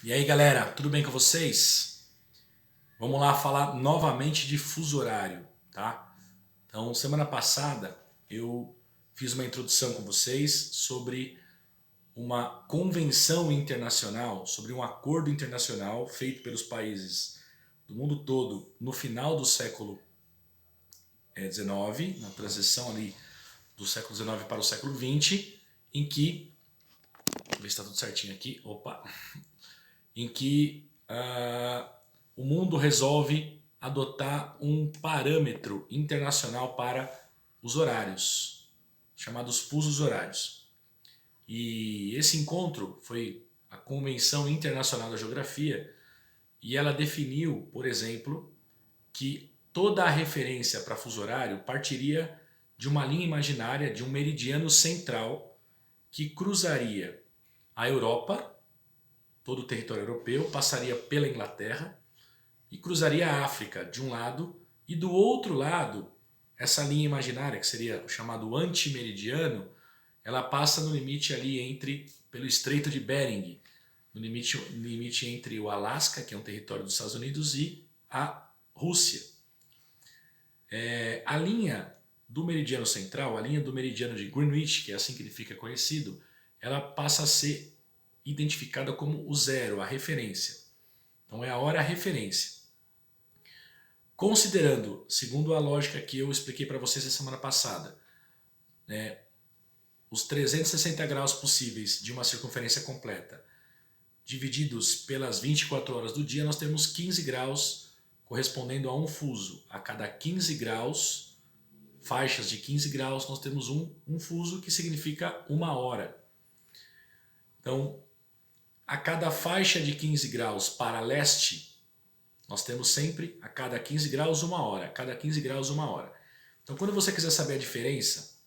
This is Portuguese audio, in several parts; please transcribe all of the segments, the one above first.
E aí galera, tudo bem com vocês? Vamos lá falar novamente de fuso horário, tá? Então, semana passada eu fiz uma introdução com vocês sobre uma convenção internacional, sobre um acordo internacional feito pelos países do mundo todo no final do século XIX, na transição ali do século XIX para o século XX, em que, deixa eu ver se está tudo certinho aqui, opa, em que o mundo resolve adotar um parâmetro internacional para os horários, chamados fusos horários. E esse encontro foi a Convenção Internacional da Geografia e ela definiu, por exemplo, que toda a referência para fuso horário partiria de uma linha imaginária, de um meridiano central que cruzaria a Europa, todo o território europeu, passaria pela Inglaterra e cruzaria a África de um lado e do outro lado, essa linha imaginária, que seria o chamado antimeridiano, ela passa no limite ali pelo Estreito de Bering, no limite entre o Alasca, que é um território dos Estados Unidos, e a Rússia. A linha do meridiano central, a linha do meridiano de Greenwich, que é assim que ele fica conhecido, ela passa a ser identificada como o zero, a referência. Então é a hora referência. Considerando, segundo a lógica que eu expliquei para vocês na semana passada, os 360 graus possíveis de uma circunferência completa, divididos pelas 24 horas do dia, nós temos 15 graus correspondendo a um fuso. A cada 15 graus, faixas de 15 graus, nós temos um fuso que significa uma hora. Então, a cada faixa de 15 graus para leste, nós temos sempre a cada 15 graus uma hora, a cada 15 graus uma hora. Então quando você quiser saber a diferença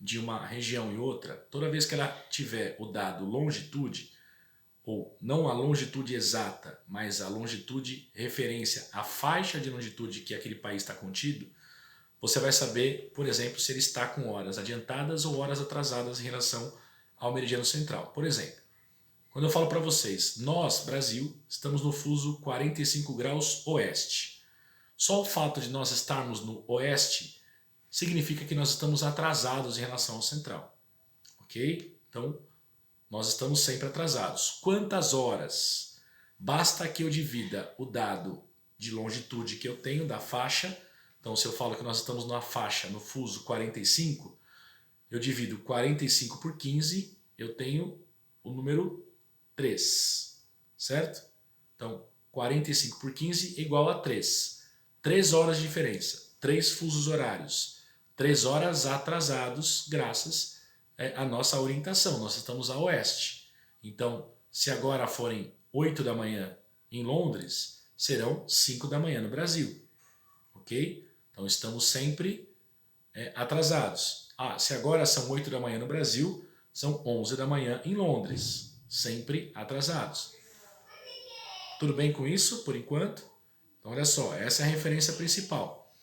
de uma região e outra, toda vez que ela tiver o dado longitude, ou não a longitude exata, mas a longitude referência, a faixa de longitude que aquele país está contido, você vai saber, por exemplo, se ele está com horas adiantadas ou horas atrasadas em relação ao meridiano central. Por exemplo, quando eu falo para vocês, nós, Brasil, estamos no fuso 45 graus oeste. Só o fato de nós estarmos no oeste significa que nós estamos atrasados em relação ao central. Ok? Então, nós estamos sempre atrasados. Quantas horas? Basta que eu divida o dado de longitude que eu tenho da faixa. Então, se eu falo que nós estamos na faixa, no fuso 45, eu divido 45 por 15, eu tenho o número 3, certo? Então, 45 por 15 é igual a 3. 3 horas de diferença, 3 fusos horários, 3 horas atrasados graças à nossa orientação. Nós estamos a oeste. Então, se agora forem 8 da manhã em Londres, serão 5 da manhã no Brasil. Ok? Então, estamos sempre atrasados. Se agora são 8 da manhã no Brasil, são 11 da manhã em Londres. Sempre atrasados. Tudo bem com isso, por enquanto? Então, olha só, essa é a referência principal.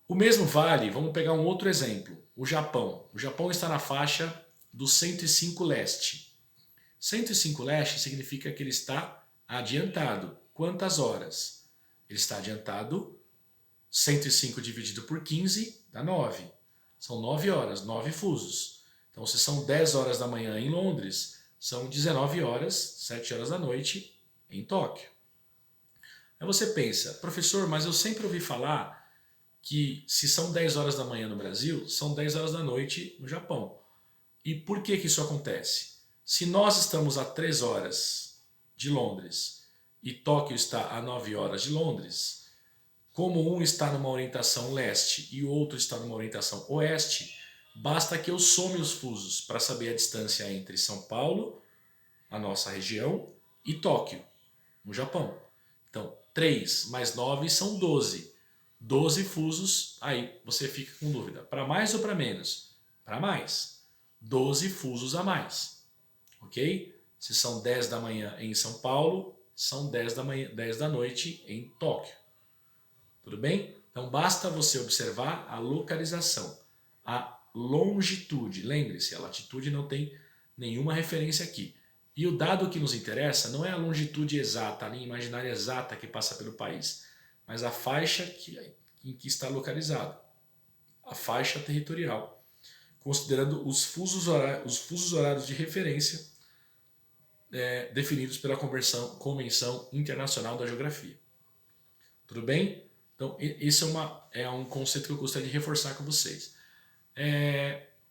O mesmo vale, vamos pegar um outro exemplo, o Japão. O Japão está na faixa do 105 leste. 105 leste significa que ele está adiantado. Quantas horas? Ele está adiantado, 105 dividido por 15 dá 9. São 9 horas, 9 fusos. Então, se são 10 horas da manhã em Londres, são 19 horas, 7 horas da noite em Tóquio. Aí você pensa, professor, mas eu sempre ouvi falar que se são 10 horas da manhã no Brasil, são 10 horas da noite no Japão. E por que isso acontece? Se nós estamos a 3 horas de Londres e Tóquio está a 9 horas de Londres, como um está numa orientação leste e o outro está numa orientação oeste, basta que eu some os fusos para saber a distância entre São Paulo, a nossa região, e Tóquio, no Japão. Então, 3 mais 9 são 12. 12 fusos, aí você fica com dúvida. Para mais ou para menos? Para mais. 12 fusos a mais. Ok? Se são 10 da manhã em São Paulo, são 10 da manhã, 10 da noite em Tóquio. Tudo bem? Então basta você observar a localização, a longitude. Lembre-se, a latitude não tem nenhuma referência aqui. E o dado que nos interessa não é a longitude exata, a linha imaginária exata que passa pelo país, mas a faixa em que está localizado, a faixa territorial, considerando os fusos horários de referência definidos pela Convenção Internacional da Geografia. Tudo bem? Então, esse é um conceito que eu gostaria de reforçar com vocês.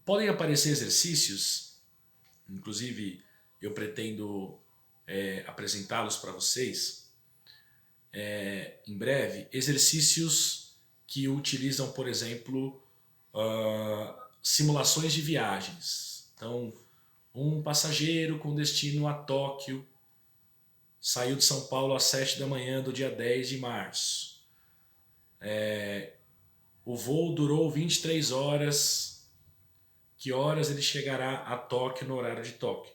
Podem aparecer exercícios, inclusive eu pretendo apresentá-los para vocês em breve, exercícios que utilizam, por exemplo, simulações de viagens. Então, um passageiro com destino a Tóquio saiu de São Paulo às 7 da manhã do dia 10 de março. O voo durou 23 horas. Que horas ele chegará a Tóquio no horário de Tóquio?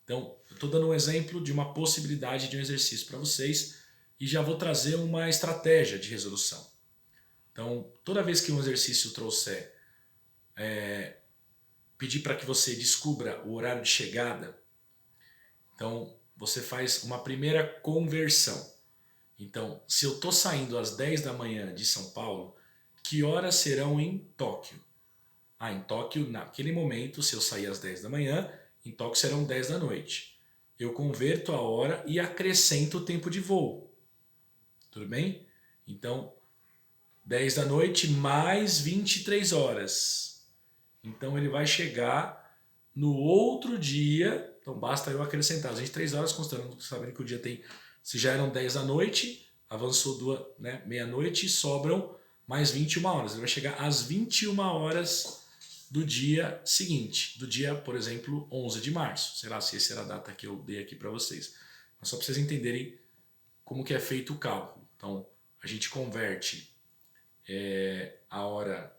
Então, eu estou dando um exemplo de uma possibilidade de um exercício para vocês e já vou trazer uma estratégia de resolução. Então, toda vez que um exercício trouxer pedir para que você descubra o horário de chegada, então você faz uma primeira conversão. Então, se eu estou saindo às 10 da manhã de São Paulo, que horas serão em Tóquio? Em Tóquio, naquele momento, se eu sair às 10 da manhã, em Tóquio serão 10 da noite. Eu converto a hora e acrescento o tempo de voo. Tudo bem? Então, 10 da noite mais 23 horas. Então, ele vai chegar no outro dia. Então, basta eu acrescentar as 23 horas, considerando, sabendo que o dia tem... Se já eram 10 da noite, avançou meia-noite e sobram mais 21 horas. Ele vai chegar às 21 horas do dia seguinte, do dia, por exemplo, 11 de março. Sei lá se essa era a data que eu dei aqui para vocês. Mas só para vocês entenderem como que é feito o cálculo. Então, a gente converte a hora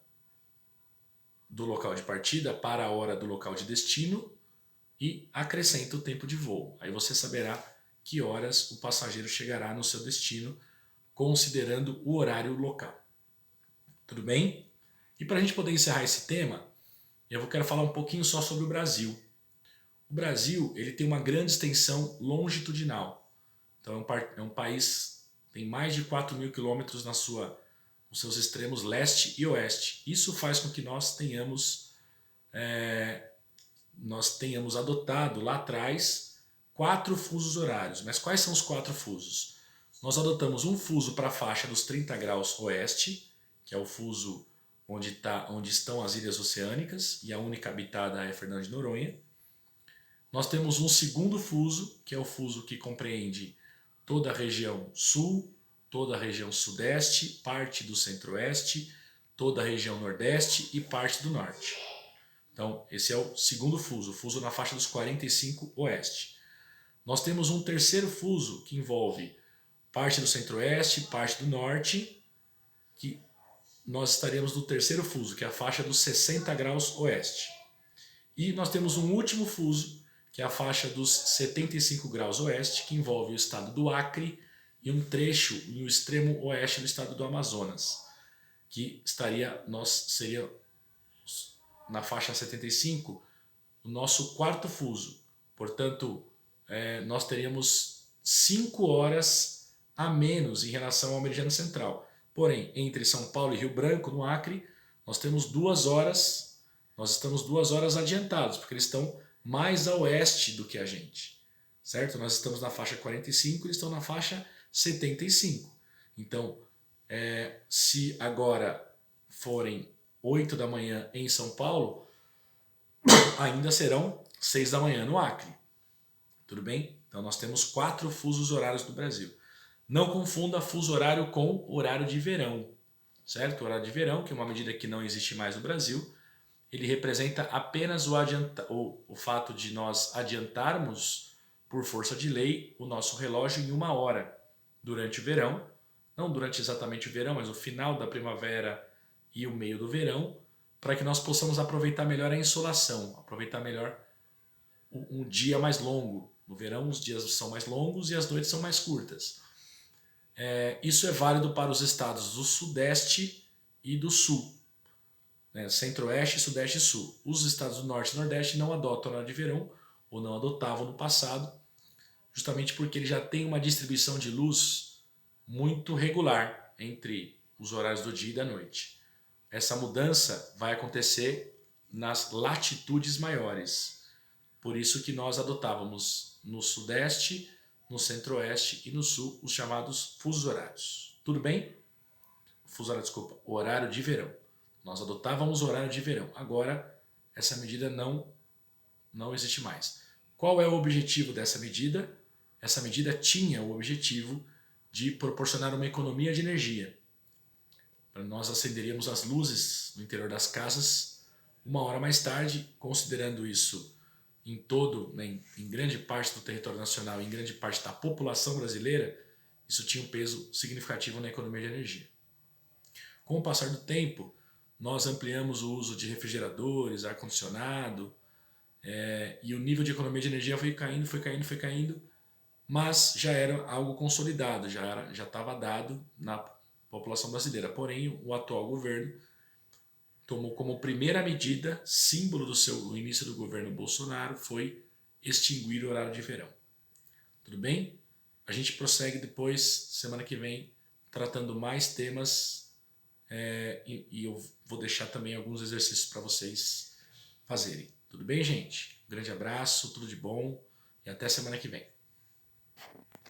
do local de partida para a hora do local de destino e acrescenta o tempo de voo. Aí você saberá que horas o passageiro chegará no seu destino, considerando o horário local. Tudo bem? E para a gente poder encerrar esse tema, eu quero falar um pouquinho só sobre o Brasil. O Brasil ele tem uma grande extensão longitudinal. Então é um país que tem mais de 4.000 quilômetros nos seus extremos leste e oeste. Isso faz com que nós tenhamos adotado lá atrás 4 fusos horários. Mas quais são os 4 fusos? Nós adotamos um fuso para a faixa dos 30 graus oeste, que é o fuso onde estão as ilhas oceânicas, e a única habitada é Fernando de Noronha. Nós temos um segundo fuso, que é o fuso que compreende toda a região sul, toda a região sudeste, parte do centro-oeste, toda a região nordeste e parte do norte. Então, esse é o segundo fuso, o fuso na faixa dos 45 oeste. Nós temos um terceiro fuso que envolve parte do centro-oeste, parte do norte, que nós estaremos no terceiro fuso, que é a faixa dos 60 graus oeste. E nós temos um último fuso, que é a faixa dos 75 graus oeste, que envolve o estado do Acre e um trecho no extremo oeste do estado do Amazonas, que seria na faixa 75 o nosso quarto fuso. Portanto, nós teríamos 5 horas a menos em relação ao meridiano central. Porém, entre São Paulo e Rio Branco, no Acre, nós temos 2 horas, nós estamos 2 horas adiantados, porque eles estão mais a oeste do que a gente, certo? Nós estamos na faixa 45, eles estão na faixa 75. Então, se agora forem 8 da manhã em São Paulo, ainda serão 6 da manhã no Acre. Tudo bem? Então nós temos 4 fusos horários no Brasil. Não confunda fuso horário com horário de verão, certo? O horário de verão, que é uma medida que não existe mais no Brasil, ele representa apenas o fato de nós adiantarmos, por força de lei, o nosso relógio em 1 hora durante o verão, não durante exatamente o verão, mas o final da primavera e o meio do verão, para que nós possamos aproveitar melhor a insolação, aproveitar melhor um dia mais longo. No verão os dias são mais longos e as noites são mais curtas. Isso é válido para os estados do Sudeste e do Sul, Centro-Oeste, Sudeste e Sul. Os estados do Norte e Nordeste não adotam horário de verão, ou não adotavam no passado, justamente porque ele já tem uma distribuição de luz muito regular entre os horários do dia e da noite. Essa mudança vai acontecer nas latitudes maiores. Por isso que nós adotávamos no Sudeste, no Centro-Oeste e no Sul os chamados fusos horários. Tudo bem? Desculpa, horário de verão. Nós adotávamos o horário de verão. Agora, essa medida não existe mais. Qual é o objetivo dessa medida? Essa medida tinha o objetivo de proporcionar uma economia de energia. Nós acenderíamos as luzes no interior das casas 1 hora mais tarde, considerando isso em todo, né, em grande parte do território nacional e em grande parte da população brasileira, isso tinha um peso significativo na economia de energia. Com o passar do tempo, nós ampliamos o uso de refrigeradores, ar-condicionado, e o nível de economia de energia foi caindo, mas já era algo consolidado, já estava dado na população brasileira. Porém, o atual governo tomou como primeira medida, símbolo do início do governo Bolsonaro, foi extinguir o horário de verão. Tudo bem? A gente prossegue depois, semana que vem, tratando mais temas, e eu vou deixar também alguns exercícios para vocês fazerem. Tudo bem, gente? Um grande abraço, tudo de bom e até semana que vem.